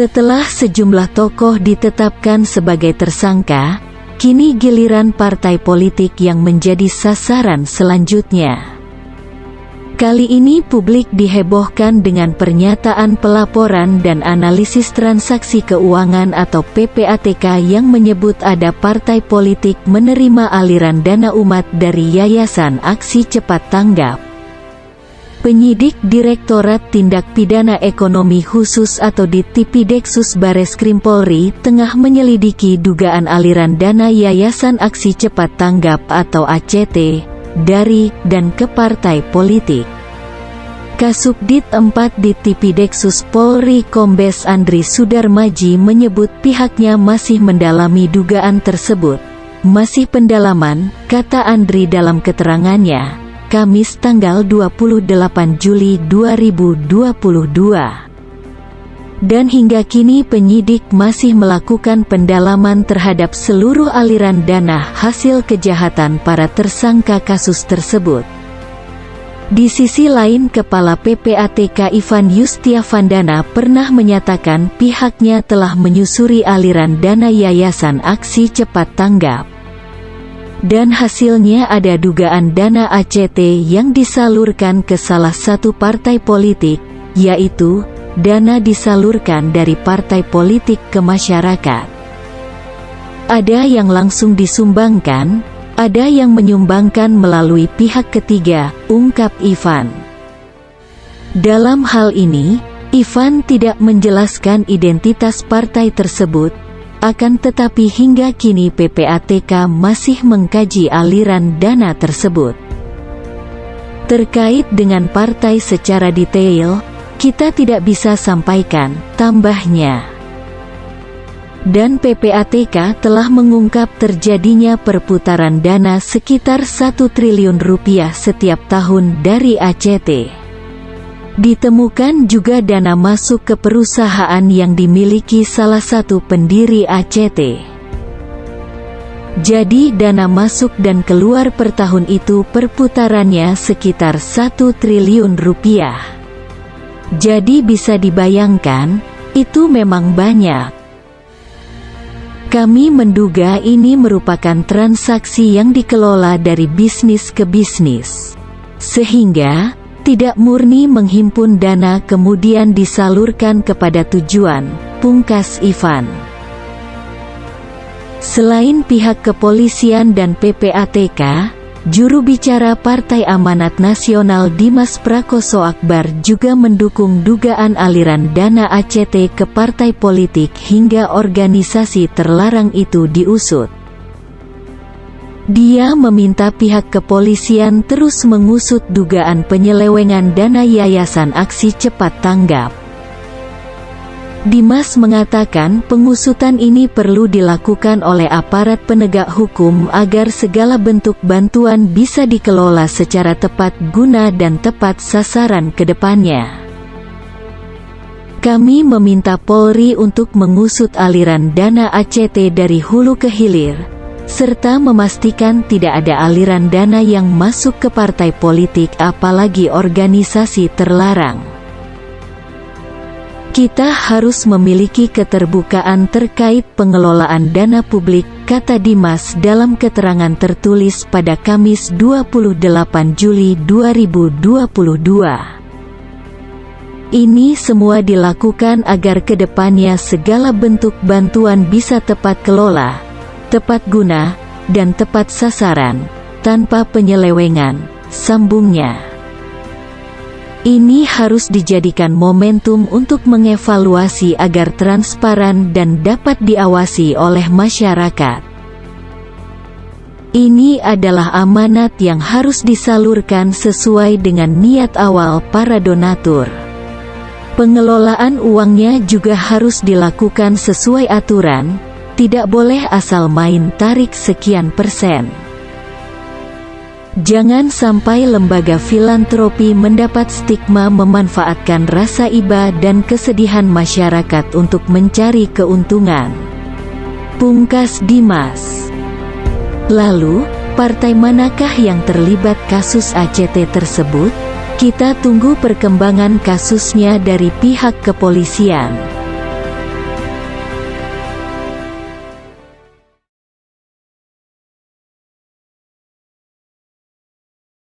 Setelah sejumlah tokoh ditetapkan sebagai tersangka, kini giliran partai politik yang menjadi sasaran selanjutnya. Kali ini publik dihebohkan dengan pernyataan pelaporan dan analisis transaksi keuangan atau PPATK yang menyebut ada partai politik menerima aliran dana umat dari Yayasan Aksi Cepat Tanggap. Penyidik Direktorat Tindak Pidana Ekonomi Khusus atau Ditipideksus Bareskrim Polri tengah menyelidiki dugaan aliran dana Yayasan Aksi Cepat Tanggap atau ACT dari dan ke partai politik. Kasubdit 4 Ditipideksus Polri Kombes Andri Sudarmaji menyebut pihaknya masih mendalami dugaan tersebut. Masih pendalaman, kata Andri dalam keterangannya, Kamis tanggal 28 Juli 2022. Dan hingga kini penyidik masih melakukan pendalaman terhadap seluruh aliran dana hasil kejahatan para tersangka kasus tersebut. Di sisi lain, Kepala PPATK Ivan Yustiavandana pernah menyatakan pihaknya telah menyusuri aliran dana Yayasan Aksi Cepat Tanggap. Dan hasilnya ada dugaan dana ACT yang disalurkan ke salah satu partai politik, yaitu dana disalurkan dari partai politik ke masyarakat. Ada yang langsung disumbangkan, ada yang menyumbangkan melalui pihak ketiga, ungkap Ivan. Dalam hal ini, Ivan tidak menjelaskan identitas partai tersebut, akan tetapi hingga kini PPATK masih mengkaji aliran dana tersebut. Terkait dengan partai secara detail, kita tidak bisa sampaikan, tambahnya. Dan PPATK telah mengungkap terjadinya perputaran dana sekitar 1 triliun rupiah setiap tahun dari ACT. Ditemukan juga dana masuk ke perusahaan yang dimiliki salah satu pendiri ACT. Jadi dana masuk dan keluar per tahun itu perputarannya sekitar 1 triliun rupiah. Jadi bisa dibayangkan, itu memang banyak. Kami menduga ini merupakan transaksi yang dikelola dari bisnis ke bisnis. Sehingga tidak murni menghimpun dana kemudian disalurkan kepada tujuan, pungkas Ivan. Selain pihak kepolisian dan PPATK, juru bicara Partai Amanat Nasional Dimas Prakoso Akbar juga mendukung dugaan aliran dana ACT ke partai politik hingga organisasi terlarang itu diusut. Dia meminta pihak kepolisian terus mengusut dugaan penyelewengan dana Yayasan Aksi Cepat Tanggap. Dimas mengatakan pengusutan ini perlu dilakukan oleh aparat penegak hukum agar segala bentuk bantuan bisa dikelola secara tepat guna dan tepat sasaran ke depannya. Kami meminta Polri untuk mengusut aliran dana ACT dari hulu ke hilir, serta memastikan tidak ada aliran dana yang masuk ke partai politik apalagi organisasi terlarang. Kita harus memiliki keterbukaan terkait pengelolaan dana publik, kata Dimas dalam keterangan tertulis pada Kamis 28 Juli 2022. Ini semua dilakukan agar kedepannya segala bentuk bantuan bisa tepat kelola, tepat guna, dan tepat sasaran, tanpa penyelewengan, sambungnya. Ini harus dijadikan momentum untuk mengevaluasi agar transparan dan dapat diawasi oleh masyarakat. Ini adalah amanat yang harus disalurkan sesuai dengan niat awal para donatur. Pengelolaan uangnya juga harus dilakukan sesuai aturan, tidak boleh asal main tarik sekian persen. Jangan sampai lembaga filantropi mendapat stigma memanfaatkan rasa iba dan kesedihan masyarakat untuk mencari keuntungan, pungkas Dimas. Lalu, partai manakah yang terlibat kasus ACT tersebut? Kita tunggu perkembangan kasusnya dari pihak kepolisian.